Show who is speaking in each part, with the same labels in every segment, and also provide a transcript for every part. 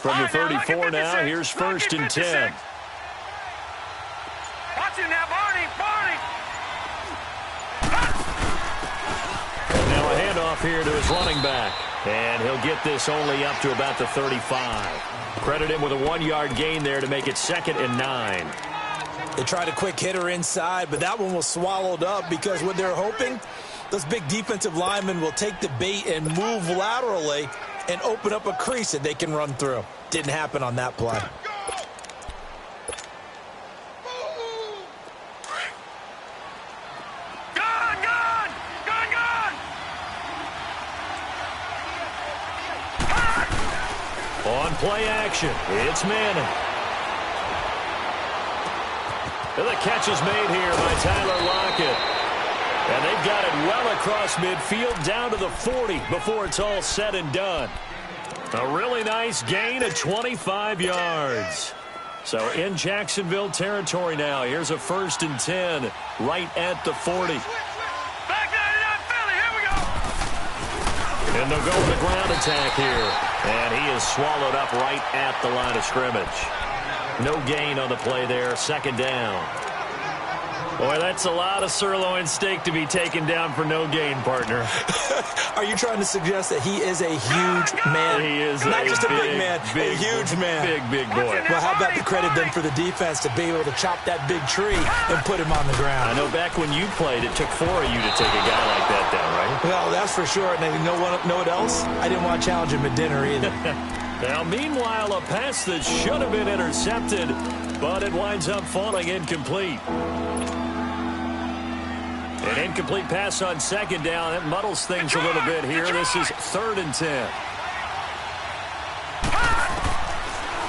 Speaker 1: From the 34 now, here's 1st and 10.
Speaker 2: Watch it now, Barney.
Speaker 1: And now a handoff here to his running back. And he'll get this only up to about the 35. Credit him with a 1-yard gain there to make it 2nd and 9.
Speaker 3: They tried a quick hitter inside, but that one was swallowed up because what they're hoping, those big defensive linemen will take the bait and move laterally and open up a crease that they can run through. Didn't happen on that play.
Speaker 1: On play action, it's Manning. And the catch is made here by Tyler Lockett. And they've got it well across midfield down to the 40 before it's all said and done. A really nice gain of 25 yards. So in Jacksonville territory now. Here's a 1st and 10 right at the 40. And they'll go with the ground attack here. And he is swallowed up right at the line of scrimmage. No gain on the play there. 2nd down. Boy, that's a lot of sirloin steak to be taken down for no gain, partner.
Speaker 3: Are you trying to suggest that he is a huge man?
Speaker 1: He is
Speaker 3: not just a big man, a huge man.
Speaker 1: Big boy.
Speaker 3: Well, how about the credit then for the defense to be able to chop that big tree and put him on the ground?
Speaker 1: I know back when you played, it took 4 of you to take a guy like that down, right?
Speaker 3: Well, that's for sure. And you know what else? I didn't want to challenge him at dinner either.
Speaker 1: Now, meanwhile, a pass that should have been intercepted, but it winds up falling incomplete. An incomplete pass on 2nd down. That muddles things a little bit here. This is 3rd and 10.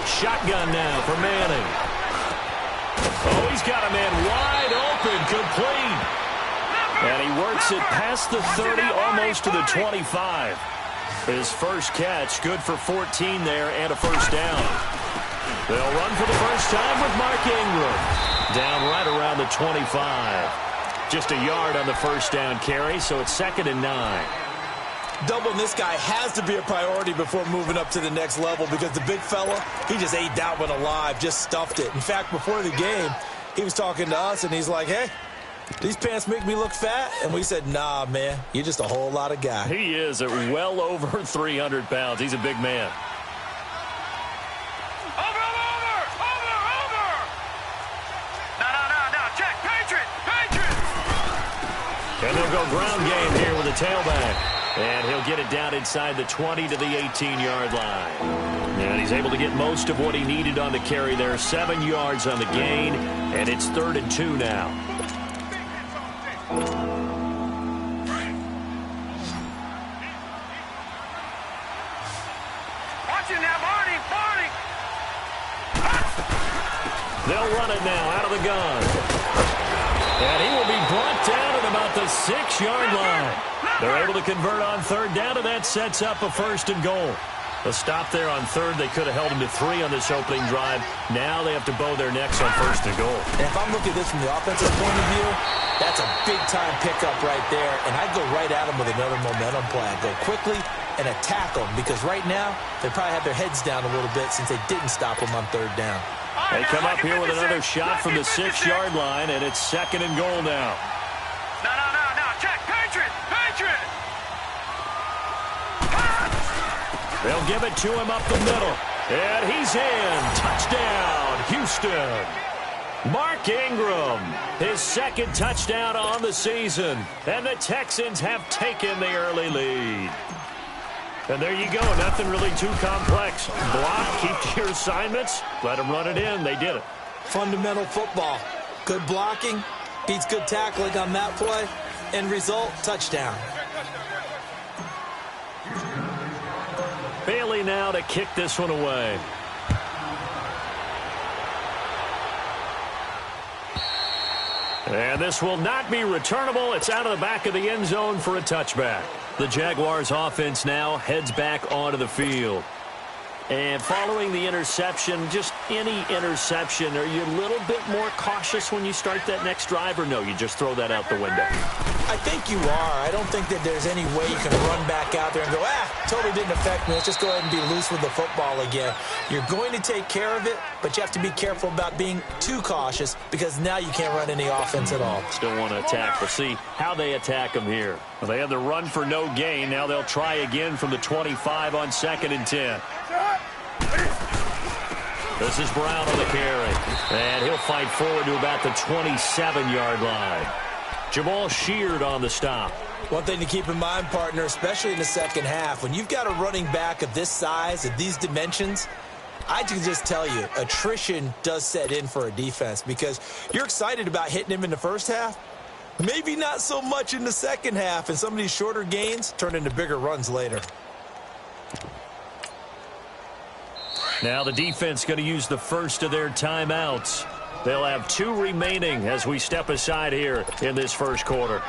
Speaker 1: Shotgun now for Manning. Oh, he's got a man wide open, complete. And he works it past the 30, almost to the 25. His first catch, good for 14 there and a 1st down. They'll run for the first time with Mark Ingram. Down right around the 25. Just a yard on the 1st down carry, so it's 2nd and 9.
Speaker 3: Doubling this guy has to be a priority before moving up to the next level because the big fella, he just ate that one alive, just stuffed it. In fact, before the game, he was talking to us, and he's like, hey, these pants make me look fat? And we said, nah, man, you're just a whole lot of guy.
Speaker 1: He is at well over 300 pounds. He's a big man. And they'll go ground game here with a tailback. And he'll get it down inside the 20 to the 18-yard line. And he's able to get most of what he needed on the carry there. 7 yards on the gain. And it's 3rd and 2 now.
Speaker 2: Watch it now, Barney.
Speaker 1: They'll run it now out of the gun. And he will be brought down at about the 6-yard line. They're able to convert on 3rd down, and that sets up a 1st and goal. A stop there on 3rd. They could have held him to 3 on this opening drive. Now they have to bow their necks on 1st and goal.
Speaker 3: And if I'm looking at this from the offensive point of view, that's a big-time pickup right there. And I'd go right at him with another momentum play. I'd go quickly and attack them because right now they probably have their heads down a little bit since they didn't stop him on 3rd down.
Speaker 1: They come up here with another shot from the 6-yard line, and it's 2nd and goal now.
Speaker 2: No. Check. Patriot.
Speaker 1: They'll give it to him up the middle. And he's in. Touchdown, Houston. Mark Ingram, his 2nd touchdown on the season. And the Texans have taken the early lead. And there you go. Nothing really too complex. Block, keep to your assignments, let them run it in. They did it.
Speaker 3: Fundamental football. Good blocking, beats good tackling on that play. End result, touchdown.
Speaker 1: Bailey now to kick this one away. And this will not be returnable. It's out of the back of the end zone for a touchback. The Jaguars offense now heads back onto the field. And following the interception, just any interception, are you a little bit more cautious when you start that next drive, or no, you just throw that out the window?
Speaker 3: I think you are. I don't think that there's any way you can run back out there and go, totally didn't affect me. Let's just go ahead and be loose with the football again. You're going to take care of it, but you have to be careful about being too cautious because now you can't run any offense at all.
Speaker 1: Still want to attack. We'll see how they attack them here. Well, they had the run for no gain. Now they'll try again from the 25 on 2nd and 10. This is Brown on the carry. And he'll fight forward to about the 27-yard line. Jamal Sheard on the stop.
Speaker 3: One thing to keep in mind, partner, especially in the second half, when you've got a running back of this size, of these dimensions, I can just tell you, attrition does set in for a defense because you're excited about hitting him in the first half. Maybe not so much in the second half, and some of these shorter gains turn into bigger runs later.
Speaker 1: Now the defense going to use the first of their timeouts. They'll have 2 remaining as we step aside here in this first quarter.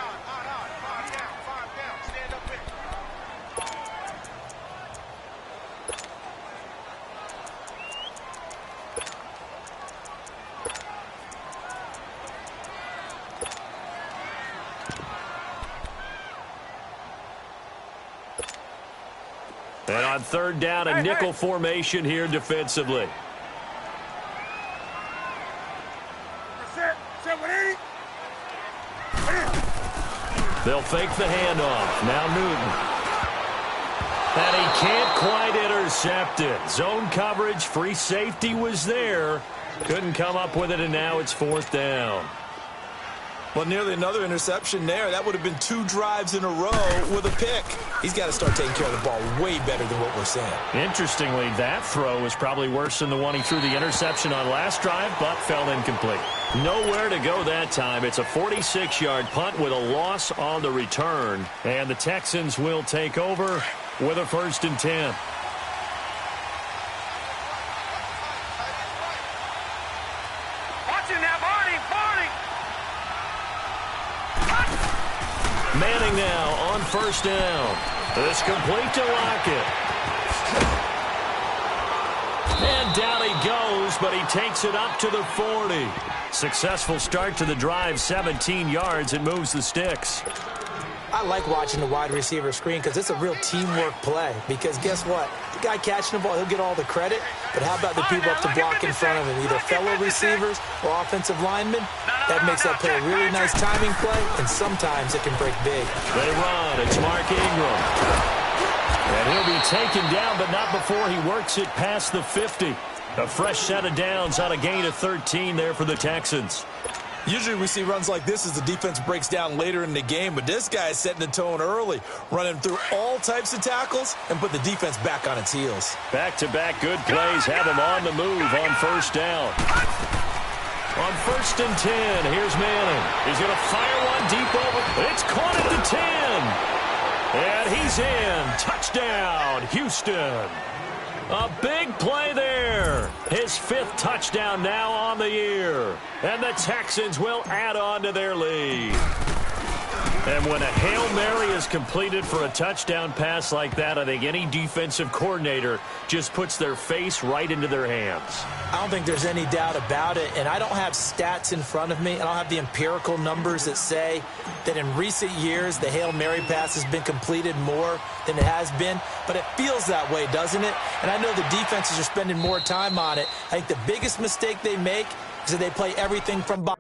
Speaker 1: And on 3rd down, a nickel formation here defensively. They'll fake the handoff. Now Newton. And he can't quite intercept it. Zone coverage, free safety was there. Couldn't come up with it, and now it's 4th down.
Speaker 3: Well, nearly another interception there. That would have been 2 drives in a row with a pick. He's got to start taking care of the ball way better than what we're seeing.
Speaker 1: Interestingly, that throw was probably worse than the one he threw the interception on last drive, but fell incomplete. Nowhere to go that time. It's a 46-yard punt with a loss on the return. And the Texans will take over with a 1st and 10. Manning now on 1st down. This complete to Lockett. And down he goes, but he takes it up to the 40. Successful start to the drive, 17 yards, and moves the sticks.
Speaker 3: I like watching the wide receiver screen because it's a real teamwork play. Because guess what? The guy catching the ball, he'll get all the credit. But how about the people up to block in front of him? Either fellow receivers or offensive linemen. That makes that play a really nice timing play, and sometimes it can break big.
Speaker 1: They run. It's Mark Ingram. And he'll be taken down, but not before he works it past the 50. A fresh set of downs on a gain of 13 there for the Texans.
Speaker 3: Usually we see runs like this as the defense breaks down later in the game, but this guy is setting the tone early, running through all types of tackles and put the defense back on its heels.
Speaker 1: Back-to-back good plays have him on the move on 1st down. On 1st and 10, here's Manning. He's going to fire one deep over. It's caught at the 10. And he's in. Touchdown, Houston. A big play there. His 5th touchdown now on the year. And the Texans will add on to their lead. And when a Hail Mary is completed for a touchdown pass like that, I think any defensive coordinator just puts their face right into their hands.
Speaker 3: I don't think there's any doubt about it, and I don't have stats in front of me. I don't have the empirical numbers that say that in recent years the Hail Mary pass has been completed more than it has been, but it feels that way, doesn't it? And I know the defenses are spending more time on it. I think the biggest mistake they make is that they play everything from behind.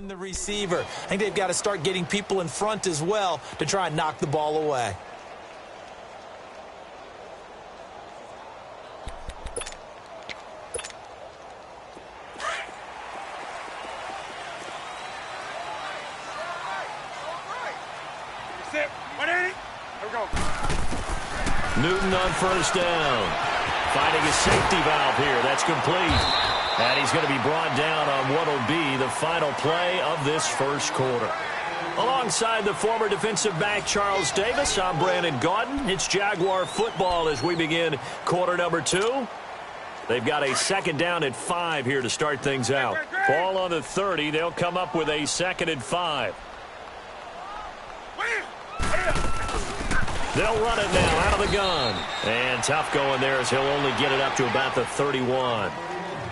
Speaker 3: The receiver. I think they've got to start getting people in front as well to try and knock the ball away.
Speaker 2: Here we go.
Speaker 1: Newton on 1st down. finding a safety valve here. That's complete. And he's going to be brought down on what will be the final play of this first quarter. Alongside the former defensive back Charles Davis, I'm Brandon Gaudin. It's Jaguar football as we begin quarter number 2. They've got a second down at 5 here to start things out. Ball on the 30. They'll come up with a 2nd and 5. They'll run it now out of the gun. And tough going there as he'll only get it up to about the 31.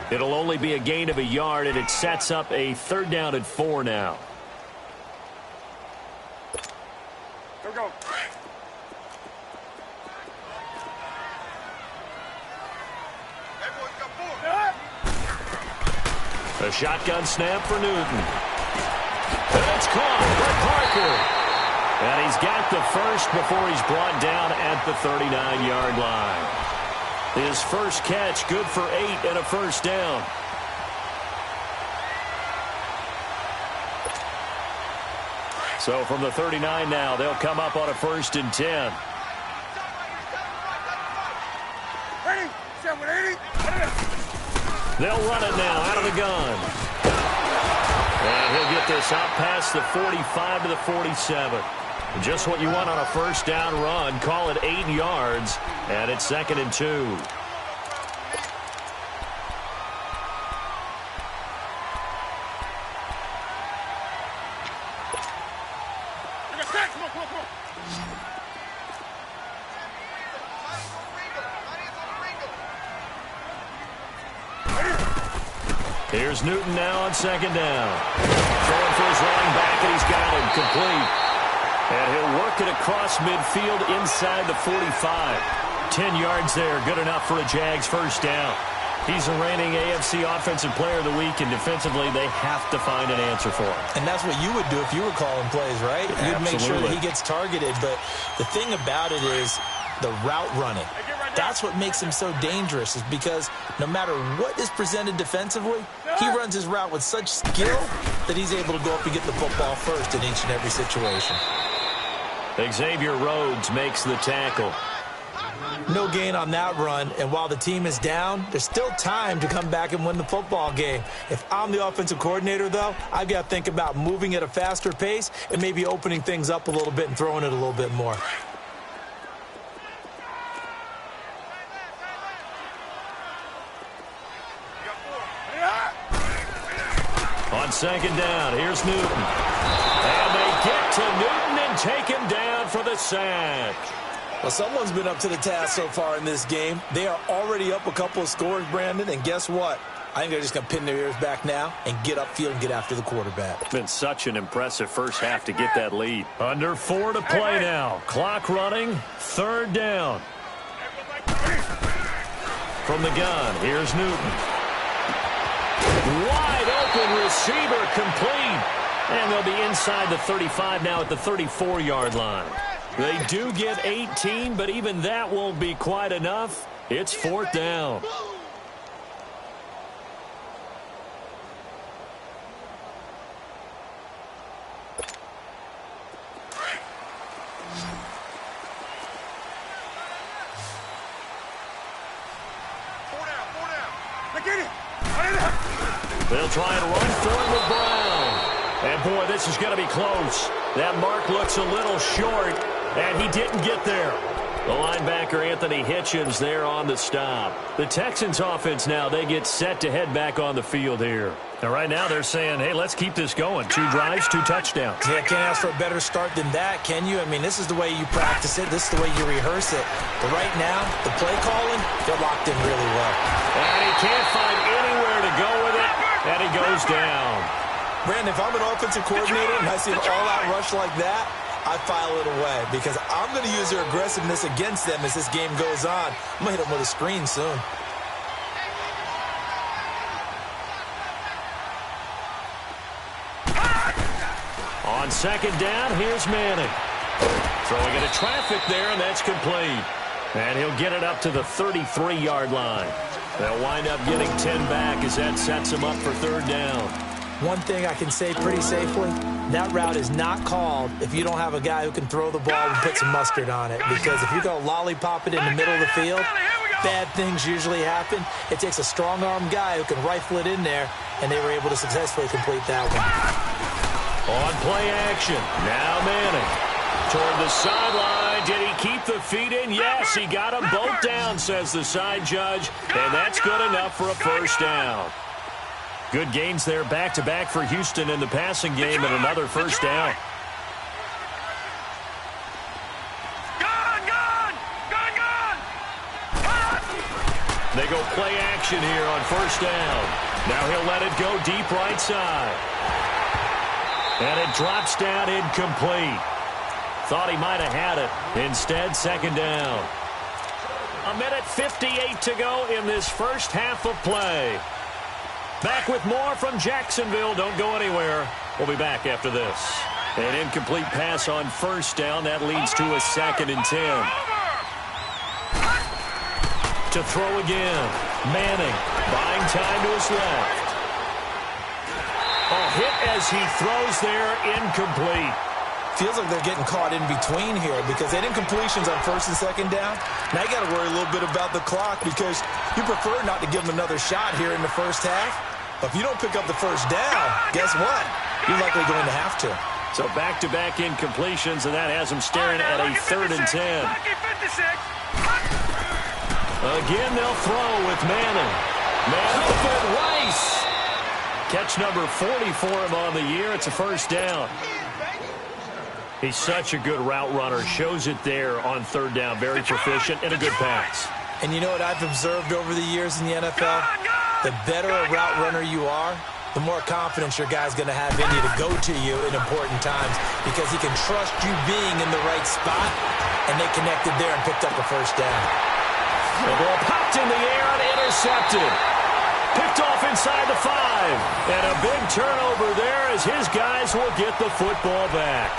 Speaker 1: It'll only be a gain of a yard, and it sets up a 3rd down and 4 now.
Speaker 2: Go.
Speaker 1: A shotgun snap for Newton. And it's caught. Brett Parker. And he's got the first before he's brought down at the 39-yard line. His first catch, good for 8 and a first down. So from the 39 now, they'll come up on a 1st and 10. They'll run it now out of the gun. And he'll get this out past the 45 to the 47. Just what you want on a first down run. Call it 8 yards, and it's 2nd and 2. Here's Newton now on 2nd down. Throwing for his running back, and he's got him complete. And he'll work it across midfield inside the 45. 10 yards there, good enough for a Jags first down. He's the reigning AFC Offensive Player of the Week, and defensively they have to find an answer for him.
Speaker 3: And that's what you would do if you were calling plays, right? You'd make sure that he gets targeted. But the thing about it is the route running. That's what makes him so dangerous, is because no matter what is presented defensively, he runs his route with such skill that he's able to go up and get the football first in each and every situation.
Speaker 1: Xavier Rhodes makes the tackle.
Speaker 3: No gain on that run, and while the team is down, there's still time to come back and win the football game. If I'm the offensive coordinator, though, I've got to think about moving at a faster pace and maybe opening things up a little bit and throwing it a little bit more.
Speaker 1: On 2nd down, here's Newton. And they get to Newton and take him down for the sack.
Speaker 3: Well, someone's been up to the task so far in this game. They are already up a couple of scores, Brandon, and guess what? I think they're just going to pin their ears back now and get upfield and get after the quarterback.
Speaker 1: It's been such an impressive first half to get that lead. Under 4 to play now. Clock running, 3rd down. From the gun, here's Newton. Wide open receiver, complete. And they'll be inside the 35 now at the 34-yard line. They do get 18, but even that won't be quite enough. It's 4th down. They'll try and run for it with Brown. And, boy, this is going to be close. That mark looks a little short, and he didn't get there. The linebacker, Anthony Hitchens, there on the stop. The Texans offense now, they get set to head back on the field here. Now, right now, they're saying, hey, let's keep this going. 2 drives, 2 touchdowns.
Speaker 3: Yeah, can't ask for a better start than that, can you? I mean, this is the way you practice it. This is the way you rehearse it. But right now, the play calling, they're locked in really well.
Speaker 1: And he can't find anywhere to go with it, and he goes down.
Speaker 3: Brandon, if I'm an offensive coordinator and I see an all-out rush like that, I file it away because I'm going to use their aggressiveness against them as this game goes on. I'm going to hit them with a screen soon.
Speaker 1: On 2nd down, here's Manning. Throwing into traffic there, and that's complete. And he'll get it up to the 33-yard line. They'll wind up getting 10 back as that sets him up for 3rd down.
Speaker 3: One thing I can say pretty safely, that route is not called if you don't have a guy who can throw the ball and put some mustard on it. Because if you're going to lollipop it in the middle of the field, bad things usually happen. It takes a strong-arm guy who can rifle it in there, and they were able to successfully complete that one.
Speaker 1: On play action, now Manning. Toward the sideline, did he keep the feet in? Yes, he got them both down, says the side judge, and that's good enough for a first down. Good gains there back-to-back for Houston in the passing game and another first down. They go play action here on first down. Now he'll let it go deep right side. And it drops down incomplete. Thought he might have had it. Instead, second down. 1:58 to go in this first half of play. Back with more from Jacksonville. Don't go anywhere. We'll be back after this. An incomplete pass on first down. That leads to a 2nd and 10. To throw again. Manning buying time to his left. A hit as he throws there, incomplete.
Speaker 3: Feels like they're getting caught in between here because they didn't completions on first and second down. Now you got to worry a little bit about the clock because you prefer not to give them another shot here in the first half. But if you don't pick up the first down, guess what? You're likely going to have to.
Speaker 1: So back-to-back incompletions, and that has them staring at a 3rd and 10. Again, they'll throw with Manning. Man open, Rice. Catch number 40 for him on the year. It's a first down. He's such a good route runner. Shows it there on 3rd down. Very proficient and a good pass.
Speaker 3: And you know what I've observed over the years in the NFL? The better a route runner you are, the more confidence your guy's going to have in you to go to you in important times because he can trust you being in the right spot, and they connected there and picked up a first down.
Speaker 1: The ball popped in the air and intercepted. Picked off inside the 5. And a big turnover there as his guys will get the football back.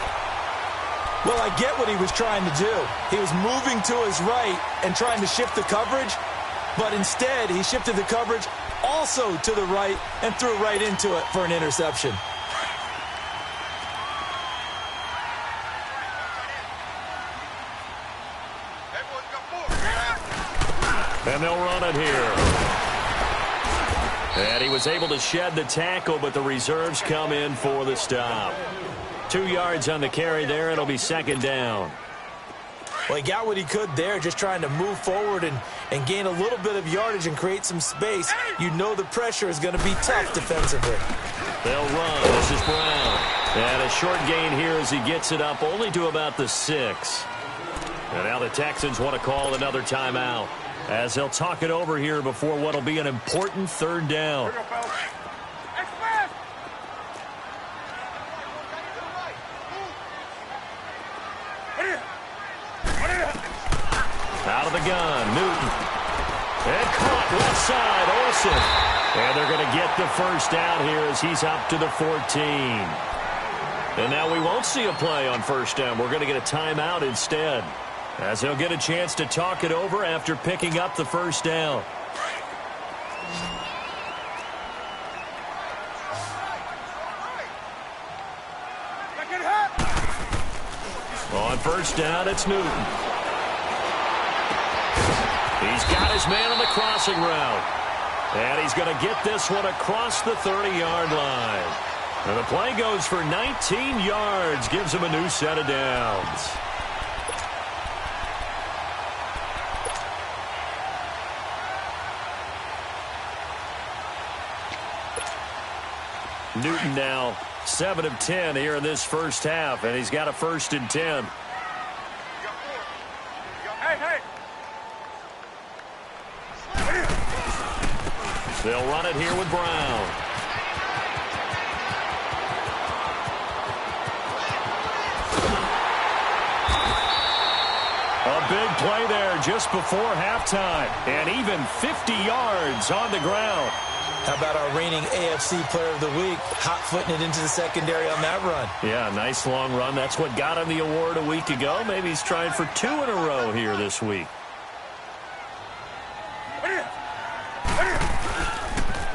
Speaker 3: Well, I get what he was trying to do. He was moving to his right and trying to shift the coverage, but instead he shifted the coverage also to the right and threw right into it for an interception.
Speaker 1: And they'll run it here. And he was able to shed the tackle, but the reserves come in for the stop. 2 yards on the carry there. It'll be second down.
Speaker 3: Well, he got what he could there, just trying to move forward and gain a little bit of yardage and create some space. You know the pressure is going to be tough defensively.
Speaker 1: They'll run. This is Brown. And a short gain here as he gets it up only to about the 6. And now the Texans want to call another timeout as they'll talk it over here before what will be an important 3rd down. Out of the gun, Newton. And caught left side, Olsen. And they're going to get the first down here as he's up to the 14. And now we won't see a play on first down. We're going to get a timeout instead, as he'll get a chance to talk it over after picking up the first down. On first down, it's Newton. He's got his man on the crossing route. And he's going to get this one across the 30-yard line. And the play goes for 19 yards, gives him a new set of downs. Newton now 7 of 10 here in this first half, and he's got a 1st and 10. They'll run it here with Brown. A big play there just before halftime, and even 50 yards on the ground.
Speaker 3: How about our reigning AFC Player of the Week, hot-footing it into the secondary on that run?
Speaker 1: Yeah, nice long run. That's what got him the award a week ago. Maybe he's trying for 2 in a row here this week.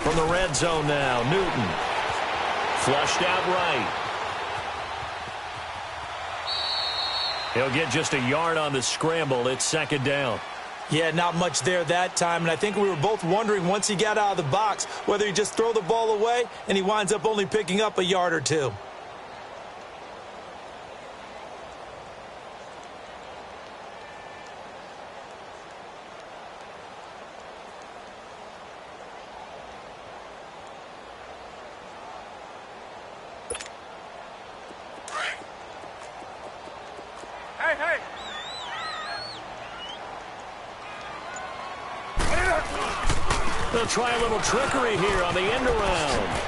Speaker 1: From the red zone now, Newton. Flushed out right. He'll get just a yard on the scramble. It's second down.
Speaker 3: Yeah, not much there that time, and I think we were both wondering once he got out of the box whether he'd just throw the ball away, and he winds up only picking up a yard or two.
Speaker 2: Hey!
Speaker 1: They'll try a little trickery here on the end around.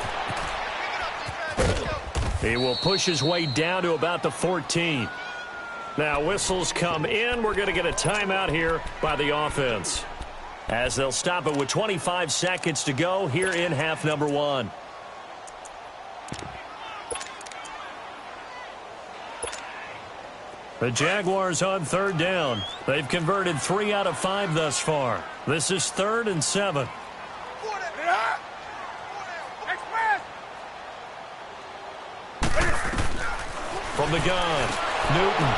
Speaker 1: He will push his way down to about the 14. Now whistles come in. We're going to get a timeout here by the offense, as they'll stop it with 25 seconds to go here in half number 1. The Jaguars on third down. They've converted 3 out of 5 thus far. This is 3rd and 7. From the gun, Newton.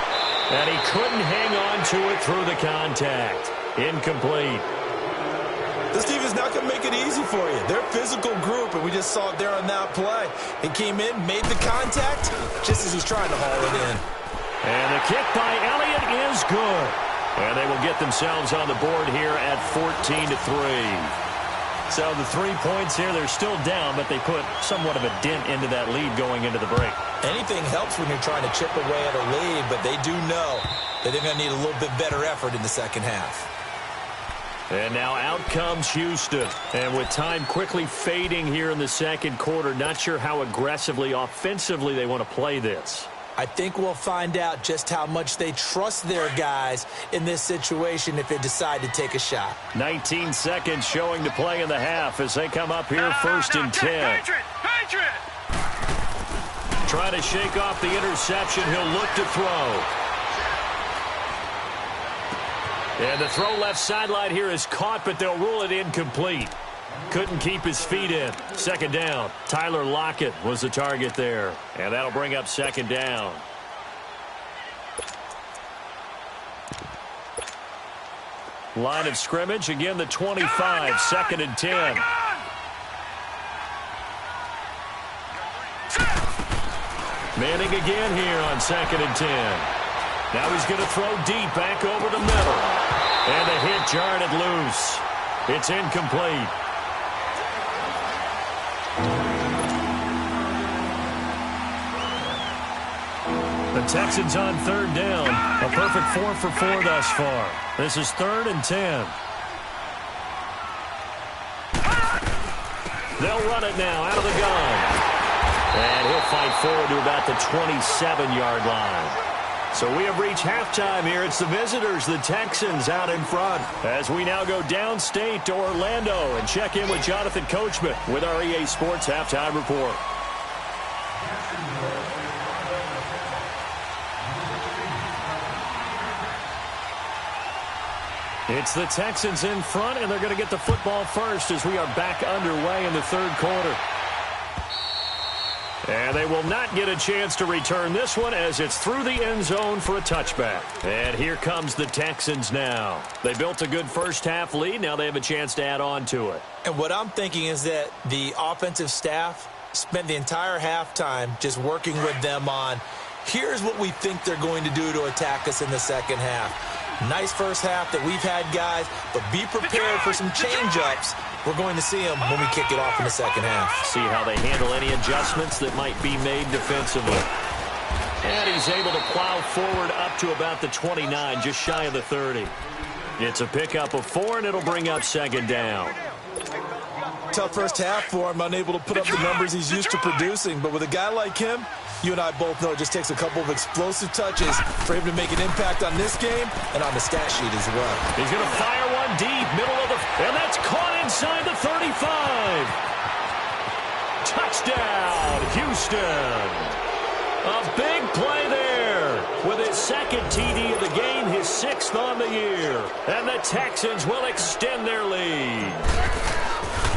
Speaker 1: And he couldn't hang on to it through the contact. Incomplete.
Speaker 3: This team is not going to make it easy for you. They're a physical group, and we just saw it there on that play. He came in, made the contact, just as he's trying to haul it in.
Speaker 1: And the kick by Elliott is good. And they will get themselves on the board here at 14-3. So the 3 points here, they're still down, but they put somewhat of a dent into that lead going into the break.
Speaker 3: Anything helps when you're trying to chip away at a lead, but they do know that they're going to need a little bit better effort in the second half.
Speaker 1: And now out comes Houston. And with time quickly fading here in the second quarter, not sure how aggressively, offensively they want to play this.
Speaker 3: I think we'll find out just how much they trust their guys in this situation if they decide to take a shot.
Speaker 1: 19 seconds showing to play in the half as they come up here 1st and 10. Trying to shake off the interception. He'll look to throw. And the throw left sideline here is caught, but they'll rule it incomplete. Couldn't keep his feet in. 2nd down. Tyler Lockett was the target there. And that'll bring up 2nd down. Line of scrimmage. Again, the 25. 2nd and 10. Manning again here on 2nd and 10. Now he's going to throw deep back over the middle. And the hit jarred it loose. It's incomplete. The Texans on 3rd down. A perfect 4 for 4 thus far. This is 3rd and 10. They'll run it now out of the gun. And he'll fight forward to about the 27-yard line. So we have reached halftime here. It's the visitors, the Texans, out in front. As we now go downstate to Orlando and check in with Jonathan Coachman with our EA Sports Halftime Report. It's the Texans in front, and they're going to get the football first as we are back underway in the 3rd quarter. And they will not get a chance to return this one as it's through the end zone for a touchback. And here comes the Texans now. They built a good first half lead. Now they have a chance to add on to it.
Speaker 3: And what I'm thinking is that the offensive staff spent the entire halftime just working with them on, here's what we think they're going to do to attack us in the second half. Nice first half that we've had, guys, but be prepared for some change-ups. We're going to see them when we kick it off in the second half.
Speaker 1: See how they handle any adjustments that might be made defensively. And he's able to plow forward up to about the 29, just shy of the 30. It's a pickup of 4, and it'll bring up 2nd down.
Speaker 3: Tough first half for him, unable to put up the numbers he's used to producing. But with a guy like him, you and I both know it just takes a couple of explosive touches for him to make an impact on this game and on the stat sheet as well.
Speaker 1: He's going to fire one deep, middle of the... And that's caught inside the 35. Touchdown, Houston. A big play there with his 2nd TD of the game, his 6th on the year. And the Texans will extend their lead.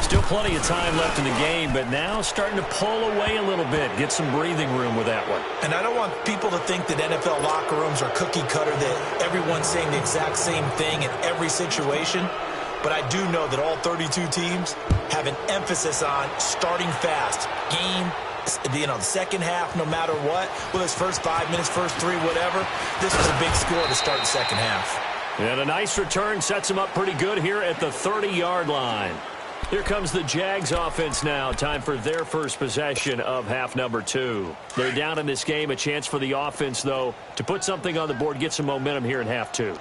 Speaker 1: Still plenty of time left in the game, but now starting to pull away a little bit. Get some breathing room with that one.
Speaker 3: And And I don't want people to think that NFL locker rooms are cookie cutter, that everyone's saying the exact same thing in every situation. But I do know that all 32 teams have an emphasis on starting fast. The second half, no matter what, whether it's first 5 minutes, first 3, whatever, this was a big score to start the second half.
Speaker 1: And a nice return sets them up pretty good here at the 30-yard line. Here comes the Jags offense now. Time for their first possession of half number 2. They're down in this game. A chance for the offense, though, to put something on the board, get some momentum here in half 2.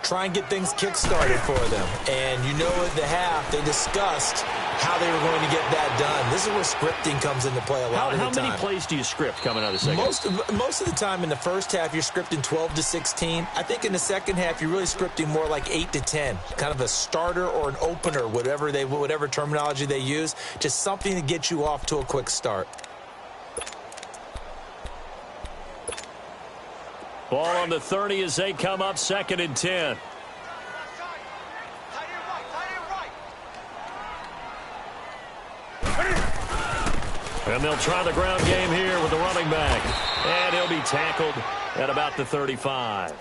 Speaker 3: Try and get things kick-started for them. And you know at the half, they discussed how they were going to get that done. This is where scripting comes into play a lot of the time.
Speaker 1: How many plays do you script coming out of the second?
Speaker 3: Most of the time in the first half, you're scripting 12 to 16. I think in the second half, you're really scripting more like 8 to 10. Kind of a starter or an opener, whatever terminology they use. Just something to get you off to a quick start.
Speaker 1: Ball on the 30 as they come up, 2nd and 10. And they'll try the ground game here with the running back. And he'll be tackled at about the 35.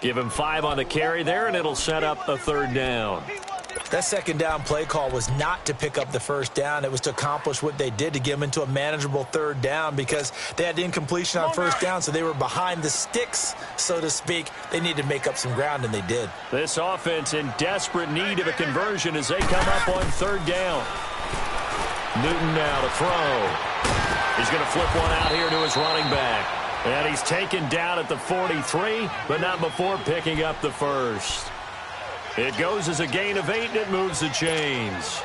Speaker 1: Give him 5 on the carry there, and it'll set up a 3rd down.
Speaker 3: That second down play call was not to pick up the first down. It was to accomplish what they did, to get them into a manageable 3rd down, because they had the incompletion on first down, so they were behind the sticks, so to speak. They needed to make up some ground, and they did.
Speaker 1: This offense in desperate need of a conversion as they come up on 3rd down. Newton now to throw. He's going to flip one out here to his running back. And he's taken down at the 43, but not before picking up the first. It goes as a gain of 8, and it moves the chains.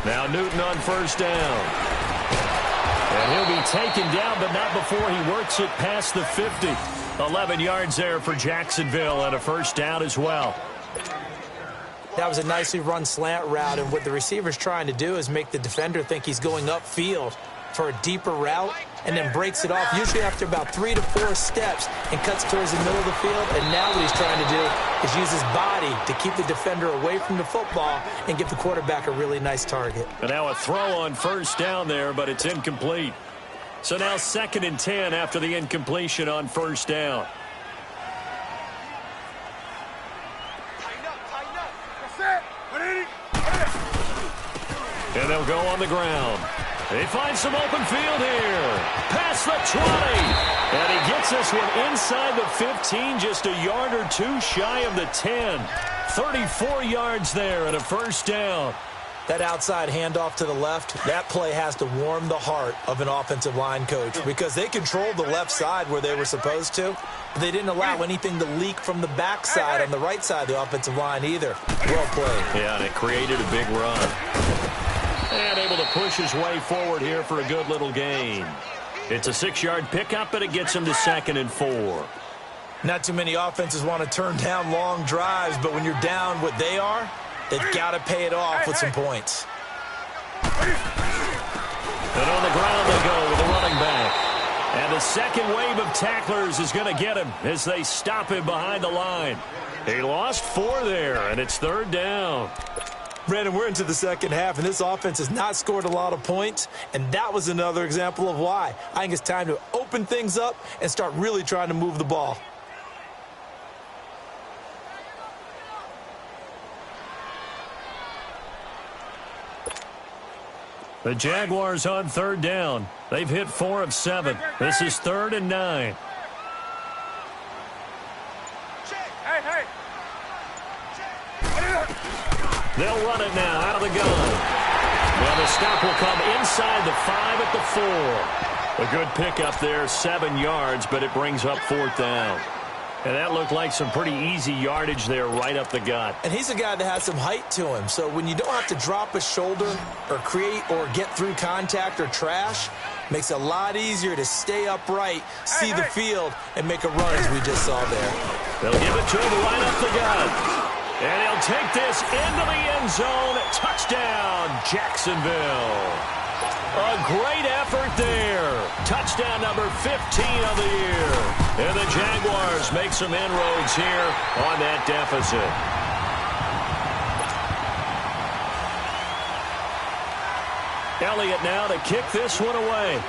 Speaker 1: Now Newton on first down. And he'll be taken down, but not before he works it past the 50. 11 yards there for Jacksonville, and a first down as well.
Speaker 3: That was a nicely run slant route, and what the receiver's trying to do is make the defender think he's going upfield for a deeper route, and then breaks it off, usually after about 3 to 4 steps, and cuts towards the middle of the field. And now what he's trying to do is use his body to keep the defender away from the football and give the quarterback a really nice target.
Speaker 1: And now a throw on first down there, but it's incomplete. So now 2nd and 10 after the incompletion on first down. And they'll go on the ground. They find some open field here. Past the 20. And he gets this one inside the 15, just a yard or 2 shy of the 10. 34 yards there and a first down.
Speaker 3: That outside handoff to the left, that play has to warm the heart of an offensive line coach, because they controlled the left side where they were supposed to, but they didn't allow anything to leak from the backside on the right side of the offensive line either. Well played.
Speaker 1: Yeah, and it created a big run. And able to push his way forward here for a good little gain. It's a 6-yard pickup, and it gets him to 2nd and 4.
Speaker 3: Not too many offenses want to turn down long drives, but when you're down what they are, they've got to pay it off with some points.
Speaker 1: And on the ground they go with the running back. And the second wave of tacklers is going to get him as they stop him behind the line. He lost 4 there, and it's 3rd down.
Speaker 3: Brandon, we're into the second half, and this offense has not scored a lot of points, and that was another example of why. I think it's time to open things up and start really trying to move the ball.
Speaker 1: The Jaguars on 3rd down. They've hit 4 of 7. This is 3rd and 9. They'll run it now out of the gun. Well, the stop will come inside the 5 at the 4. A good pickup there, 7 yards, but it brings up 4th down. And that looked like some pretty easy yardage there right up the gut.
Speaker 3: And he's a guy that has some height to him. So when you don't have to drop a shoulder or create or get through contact or trash, makes it a lot easier to stay upright, see the field, and make a run as we just saw there.
Speaker 1: They'll give it to him right up the gut. And he'll take this into the end zone. Touchdown, Jacksonville. A great effort there. Touchdown number 15 of the year. And the Jaguars make some inroads here on that deficit. Elliott now to kick this one away.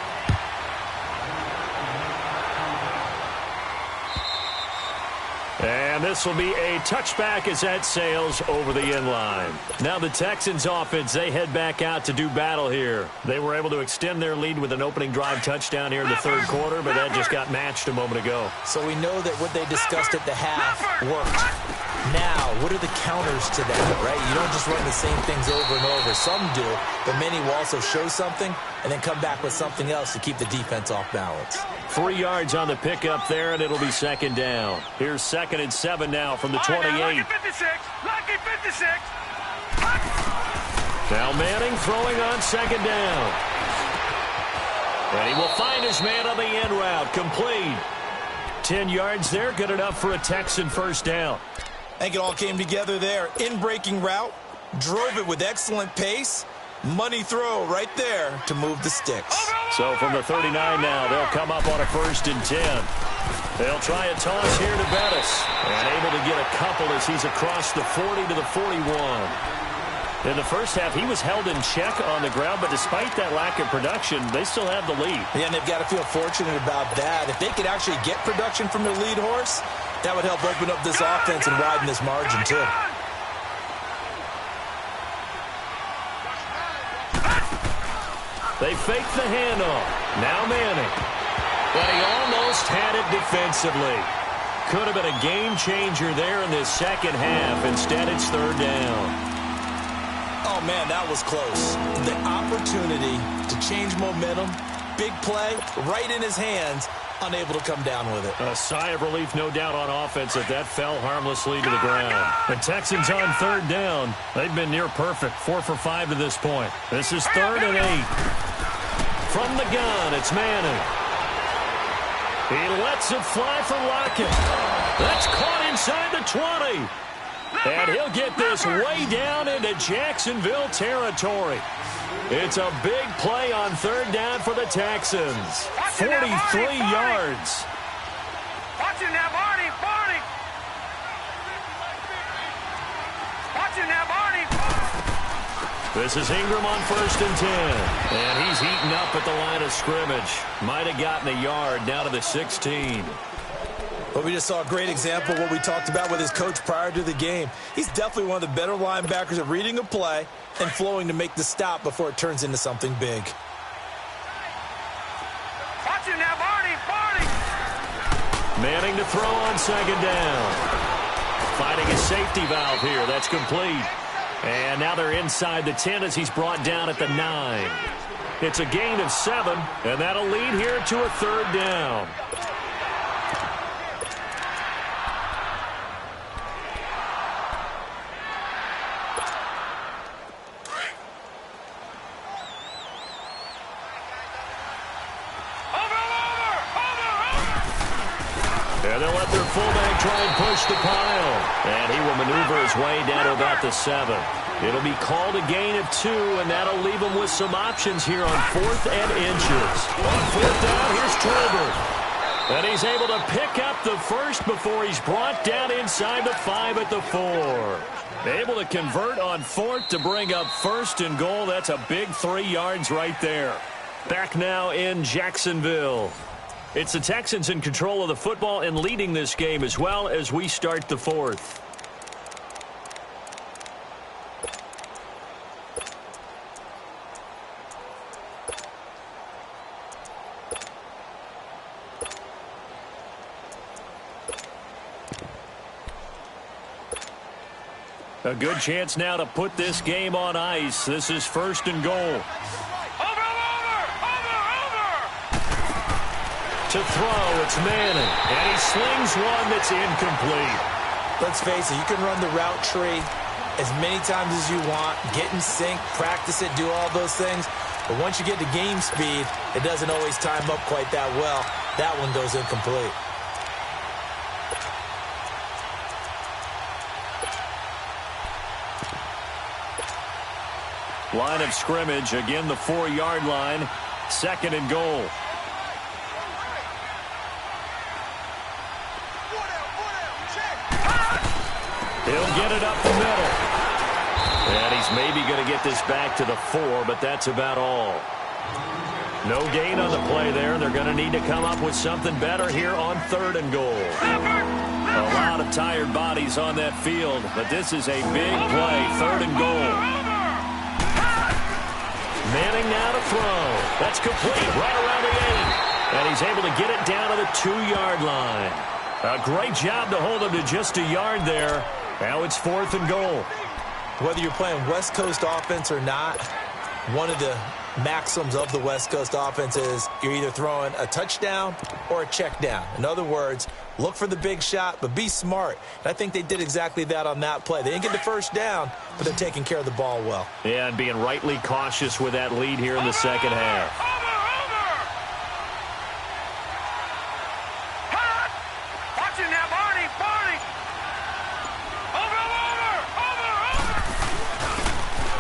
Speaker 1: And this will be a touchback as that sails over the end line. Now the Texans offense, they head back out to do battle here. They were able to extend their lead with an opening drive touchdown here in the third quarter, but that just got matched a moment ago.
Speaker 3: So we know that what they discussed at the half worked. Now, what are the counters to that, right? You don't just run the same things over and over. Some do, but many will also show something and then come back with something else to keep the defense off balance.
Speaker 1: 3 yards on the pickup there, and it'll be second down. Here's 2nd and 7 now from the 28.
Speaker 2: Lucky 56. Lucky 56.
Speaker 1: Now Manning throwing on second down. And he will find his man on the end route. Complete. 10 yards there, good enough for a Texan first down.
Speaker 3: I think it all came together there. In-breaking route, drove it with excellent pace. Money throw right there to move the sticks.
Speaker 1: So from the 39 now, they'll come up on a 1st and 10. They'll try a toss here to Bettis. And able to get a couple as he's across the 40 to the 41. In the first half, he was held in check on the ground, but despite that lack of production, they still have the lead.
Speaker 3: Yeah, and they've got to feel fortunate about that. If they could actually get production from their lead horse, that would help open up this offense and widen this margin, too.
Speaker 1: They fake the handoff. Now Manning. But he almost had it defensively. Could have been a game changer there in this second half. Instead, it's 3rd down.
Speaker 3: Oh, man, that was close. The opportunity to change momentum, big play, right in his hands, unable to come down with it.
Speaker 1: A sigh of relief, no doubt, on offense that fell harmlessly to the ground. The Texans on 3rd down. They've been near perfect, 4 for 5 to this point. This is 3rd and 8. From the gun, it's Manning. He lets it fly for Lockett. That's caught inside the 20. And he'll get this way down into Jacksonville territory. It's a big play on 3rd down for the Texans. 43 yards.
Speaker 2: Watching now, Barney. Barney. Watching now, Barney.
Speaker 1: This is Ingram on 1st and 10. And he's heating up at the line of scrimmage. Might have gotten a yard down to the 16.
Speaker 3: But we just saw a great example of what we talked about with his coach prior to the game. He's definitely one of the better linebackers at reading a play and flowing to make the stop before it turns into something big.
Speaker 2: Watching now, Barney. Barney.
Speaker 1: Manning to throw on 2nd down. Finding a safety valve here. That's complete. And now they're inside the 10 as he's brought down at the 9. It's a gain of 7, and that'll lead here to a 3rd down. And they'll let their fullback try and push the pile. And he will maneuver his way down to about the 7. It'll be called a gain of 2, and that'll leave him with some options here on 4th and inches. On 4th down, here's Tolbert. And he's able to pick up the first before he's brought down inside the 5 at the 4. Able to convert on 4th to bring up 1st and goal. That's a big 3 yards right there. Back now in Jacksonville. It's the Texans in control of the football and leading this game as well as we start the 4th. A good chance now to put this game on ice. This is 1st and goal. To throw, it's Manning. And he slings one that's incomplete.
Speaker 3: Let's face it, you can run the route tree as many times as you want, get in sync, practice it, do all those things. But once you get to game speed, it doesn't always time up quite that well. That one goes incomplete.
Speaker 1: Line of scrimmage, again the 4-yard line. 2nd and goal. He'll get it up the middle. And he he's maybe going to get this back to the 4, but that's about all. No gain on the play there. They're going to need to come up with something better here on 3rd and goal. A lot of tired bodies on that field, but this is a big play. 3rd and goal. Manning now to throw. That's complete right around the 8. And he's able to get it down to the 2-yard line. A great job to hold him to just a yard there. Now it's 4th and goal.
Speaker 3: Whether you're playing West Coast offense or not, one of the maxims of the West Coast offense is you're either throwing a touchdown or a check down. In other words, look for the big shot, but be smart. And I think they did exactly that on that play. They didn't get the first down, but they're taking care of the ball well.
Speaker 1: Yeah, and being rightly cautious with that lead here in the second half.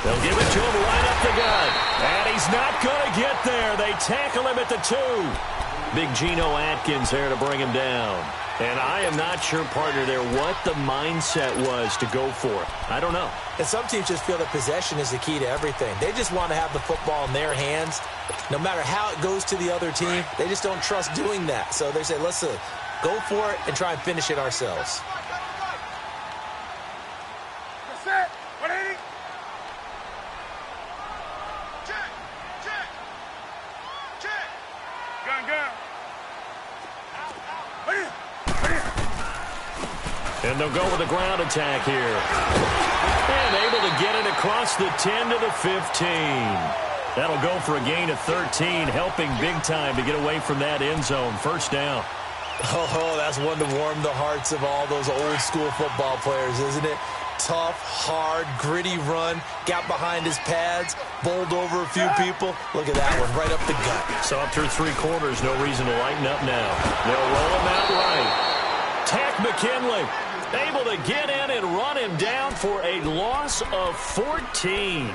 Speaker 1: They'll give it to him right up the gut. And he's not going to get there. They tackle him at the 2. Big Geno Atkins there to bring him down. And I am not sure, partner, there what the mindset was to go for it. I don't know.
Speaker 3: And some teams just feel that possession is the key to everything. They just want to have the football in their hands. No matter how it goes to the other team, they just don't trust doing that. So they say, listen, go for it and try and finish it ourselves.
Speaker 1: And they'll go with a ground attack here. And able to get it across the 10 to the 15. That'll go for a gain of 13, helping big time to get away from that end zone. 1st down.
Speaker 3: Oh, that's one to warm the hearts of all those old school football players, isn't it? Tough, hard, gritty run. Got behind his pads, bowled over a few people. Look at that one, right up the gut.
Speaker 1: So up through 3 quarters, no reason to lighten up now. They'll roll him out right. Tack McKinley. Able to get in and run him down for a loss of 14.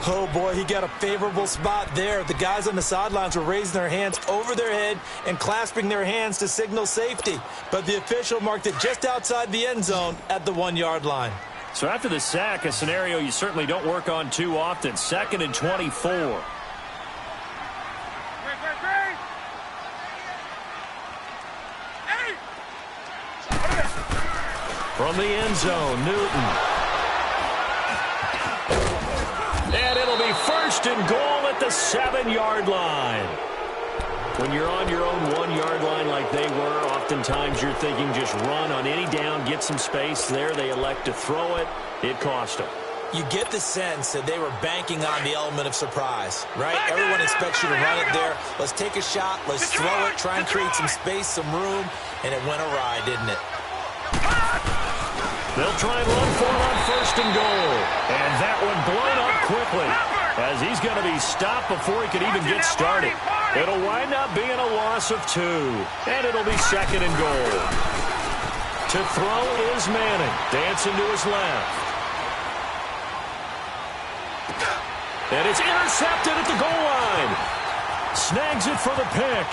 Speaker 3: Oh, boy, he got a favorable spot there. The guys on the sidelines were raising their hands over their head and clasping their hands to signal safety. But the official marked it just outside the end zone at the 1-yard line.
Speaker 1: So after the sack, a scenario you certainly don't work on too often. 2nd and 24. From the end zone, Newton. And it'll be 1st and goal at the 7-yard line. When you're on your own 1-yard line like they were, oftentimes you're thinking just run on any down, get some space there. They elect to throw it. It cost them.
Speaker 3: You get the sense that they were banking on the element of surprise, right? Everyone expects you to run it there. Let's take a shot. Let's throw it. Try and create some space, some room. And it went awry, didn't it?
Speaker 1: They'll try and run for it on 1st and goal. And that one blown up quickly as he's going to be stopped before he could even get started. It'll wind up being a loss of 2. And it'll be 2nd and goal. To throw is Manning. Dancing to his left. And it's intercepted at the goal line. Snags it for the pick.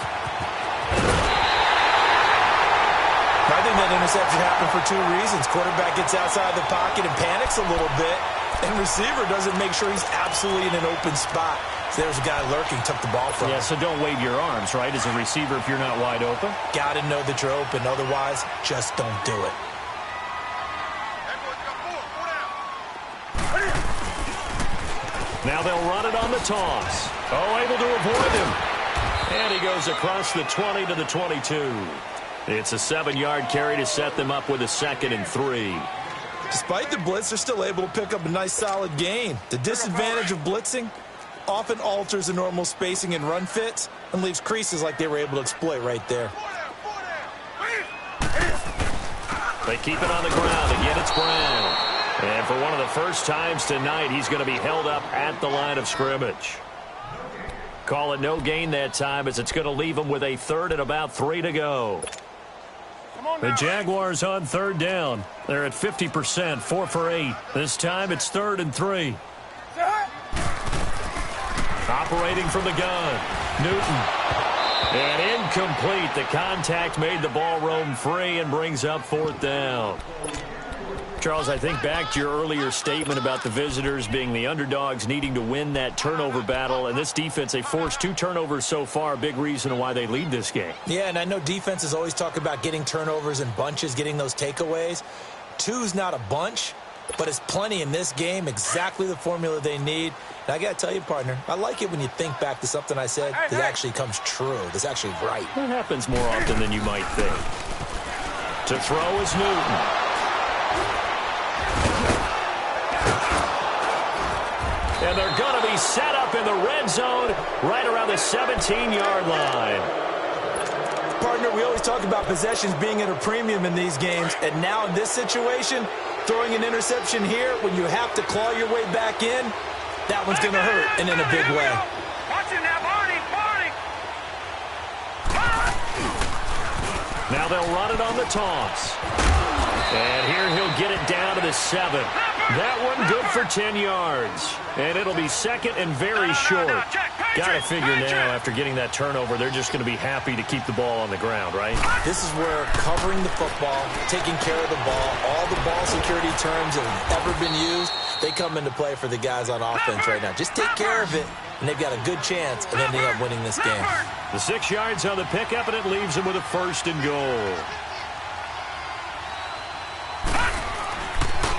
Speaker 3: I think that interception happened for 2 reasons. Quarterback gets outside the pocket and panics a little bit, and receiver doesn't make sure he's absolutely in an open spot. So there's a guy lurking, took the ball from him.
Speaker 1: Yeah, so don't wave your arms, right, as a receiver if you're not wide open.
Speaker 3: Got to know that you're open. Otherwise, just don't do it.
Speaker 1: Now they'll run it on the toss. Oh, able to avoid him. And he goes across the 20 to the 22. It's a 7-yard carry to set them up with a 2nd and 3.
Speaker 3: Despite the blitz, they're still able to pick up a nice, solid gain. The disadvantage of blitzing often alters the normal spacing and run fits and leaves creases like they were able to exploit right there.
Speaker 1: They keep it on the ground. Again, it's Brown. And for one of the first times tonight, he's going to be held up at the line of scrimmage. Call it no gain that time as it's going to leave him with a 3rd and about 3 to go. The Jaguars on 3rd down. They're at 50%, 4 for 8. This time it's 3rd and 3. Operating from the gun, Newton. And incomplete. The contact made the ball roam free and brings up 4th down. Charles, I think back to your earlier statement about the visitors being the underdogs needing to win that turnover battle. And this defense, they forced 2 turnovers so far, a big reason why they lead this game.
Speaker 3: Yeah, and I know defenses always talk about getting turnovers in bunches, getting those takeaways. 2's not a bunch, but it's plenty in this game, exactly the formula they need. And I got to tell you, partner, I like it when you think back to something I said that actually comes true, that's actually right.
Speaker 1: It happens more often than you might think. To throw is Newton. And they're going to be set up in the red zone right around the 17-yard line.
Speaker 3: Partner, we always talk about possessions being at a premium in these games, and now in this situation, throwing an interception here when you have to claw your way back in, that one's going to hurt, and in a big way.
Speaker 2: Watch it now, Barney.
Speaker 1: Now they'll run it on the toss. And here he'll get it down to the 7. That one good for 10 yards. And it'll be second and very short. Got to figure now, after getting that turnover, they're just going to be happy to keep the ball on the ground, right?
Speaker 3: This is where covering the football, taking care of the ball, all the ball security terms that have ever been used, they come into play for the guys on offense right now. Just take care of it, and they've got a good chance of ending up winning this game.
Speaker 1: The 6 yards on the pickup, and it leaves them with a 1st and goal.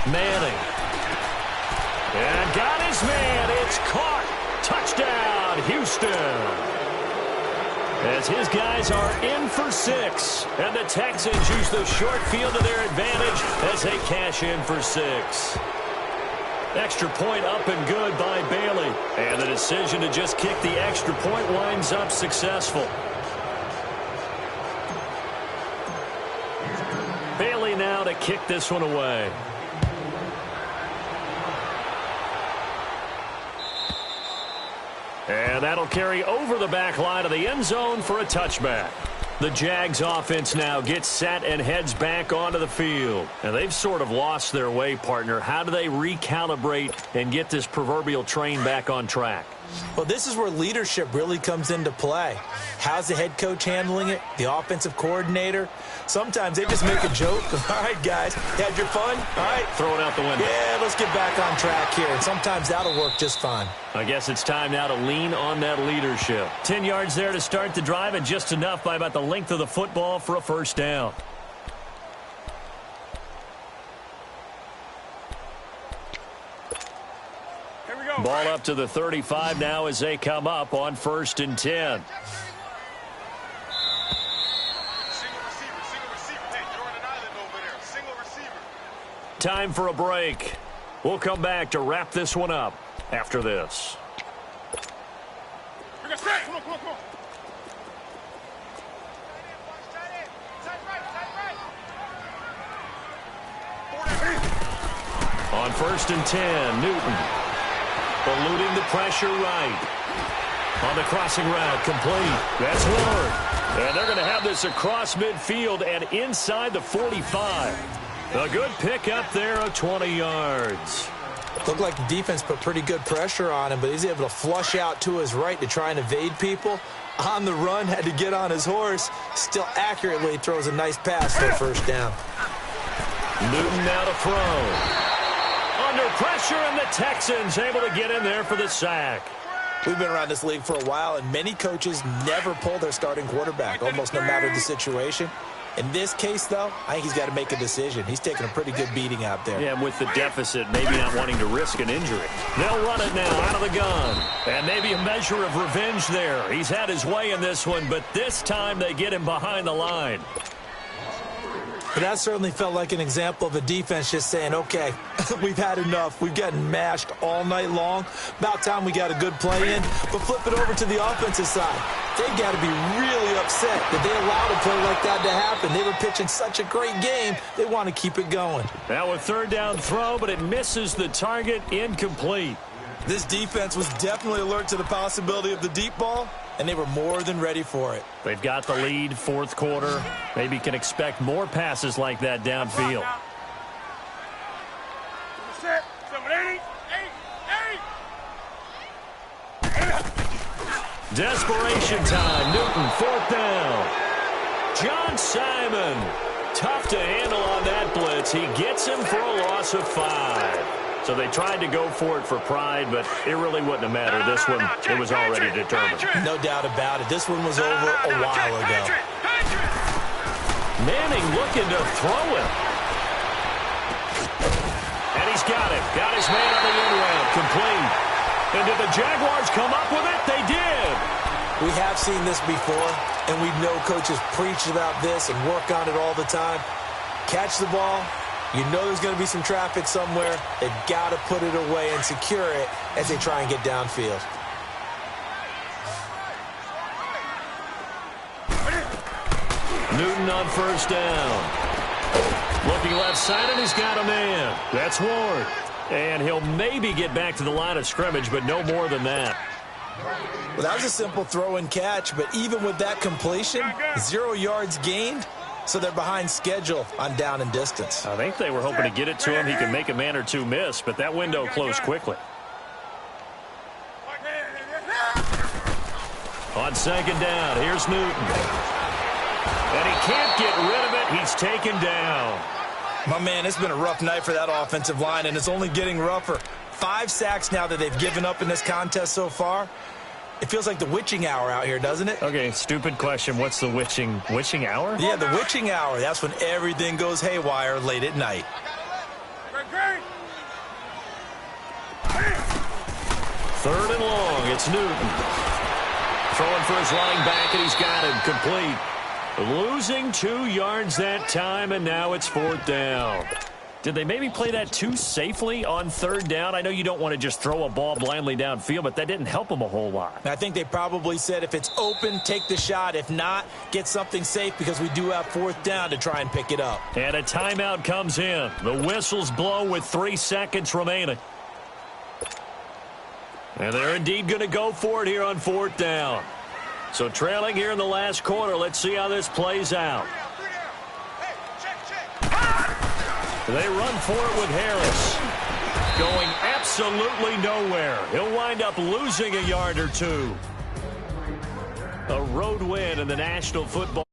Speaker 1: Manning. And got his man. It's caught. Touchdown, Houston. As his guys are in for 6. And the Texans use the short field to their advantage as they cash in for 6. Extra point up and good by Bailey. And the decision to just kick the extra point winds up successful. Bailey now to kick this one away. And that'll carry over the back line of the end zone for a touchback. The Jags offense now gets set and heads back onto the field. And they've sort of lost their way, partner. How do they recalibrate and get this proverbial train back on track?
Speaker 3: Well, this is where leadership really comes into play. How's the head coach handling it? The offensive coordinator? Sometimes they just make a joke. All right, guys, you had your fun? All right.
Speaker 1: Throw it out the window.
Speaker 3: Yeah, let's get back on track here. And sometimes that'll work just fine.
Speaker 1: I guess it's time now to lean on that leadership. 10 yards there to start the drive, and just enough by about the length of the football for a 1st down. Ball up to the 35 now as they come up on 1st and 10. Time for a break. We'll come back to wrap this one up after this. On 1st and 10, Newton. Eluding the pressure right. On the crossing route, complete. That's Lillard. And they're going to have this across midfield and inside the 45. A good pickup there of 20 yards.
Speaker 3: Looked like the defense put pretty good pressure on him, but he's able to flush out to his right to try and evade people. On the run, had to get on his horse. Still accurately throws a nice pass for a 1st down.
Speaker 1: Newton now to throw. Under pressure, and the Texans able to get in there for the sack.
Speaker 3: We've been around this league for a while, and many coaches never pull their starting quarterback, almost no matter the situation. In this case, though, I think he's got to make a decision. He's taking a pretty good beating out there.
Speaker 1: Yeah, with the deficit, maybe not wanting to risk an injury. They'll run it now out of the gun. And maybe a measure of revenge there. He's had his way in this one, but this time they get him behind the line.
Speaker 3: But that certainly felt like an example of a defense just saying, okay, we've had enough. We've gotten mashed all night long. About time we got a good play in. But flip it over to the offensive side. They got to be really upset that they allowed a play like that to happen. They were pitching such a great game, they want to keep it going.
Speaker 1: Now a 3rd down throw, but it misses the target, incomplete.
Speaker 3: This defense was definitely alert to the possibility of the deep ball, and they were more than ready for it.
Speaker 1: They've got the lead, 4th quarter. Maybe can expect more passes like that downfield. Desperation time. Newton, 4th down. John Simon tough to handle on that blitz. He gets him for a loss of 5. So they tried to go for it for pride, but it really wouldn't have mattered. This one, it was already determined.
Speaker 3: No doubt about it. This one was over a while ago.
Speaker 1: Manning looking to throw it. And he's got it. Got his man on the end route. Complete. And did the Jaguars come up with it? They did.
Speaker 3: We have seen this before, and we know coaches preach about this and work on it all the time. Catch the ball. You know there's going to be some traffic somewhere. They've got to put it away and secure it as they try and get downfield.
Speaker 1: Newton on first down. Looking left side, and he's got a man. That's Ward. And he'll maybe get back to the line of scrimmage, but no more than that.
Speaker 3: Well, that was a simple throw and catch, but even with that completion, 0 yards gained. So they're behind schedule on down and distance.
Speaker 1: I think they were hoping to get it to him. He can make a man or two miss, but that window closed quickly. On second down, here's Newton. And he can't get rid of it. He's taken down.
Speaker 3: My man, it's been a rough night for that offensive line, and it's only getting rougher. 5 sacks now that they've given up in this contest so far. It feels like the witching hour out here, doesn't it?
Speaker 1: Okay, stupid question. What's the witching hour?
Speaker 3: Yeah, the witching hour. That's when everything goes haywire late at night.
Speaker 1: Third and long. It's Newton. Throwing for his running back, and he's got him complete. Losing 2 yards that time, and now it's 4th down. Did they maybe play that too safely on 3rd down? I know you don't want to just throw a ball blindly downfield, but that didn't help them a whole lot.
Speaker 3: I think they probably said if it's open, take the shot. If not, get something safe because we do have 4th down to try and pick it up.
Speaker 1: And a timeout comes in. The whistles blow with 3 seconds remaining. And they're indeed going to go for it here on 4th down. So trailing here in the last quarter, let's see how this plays out. They run for it with Harris. Going absolutely nowhere. He'll wind up losing a yard or two. A road win in the National Football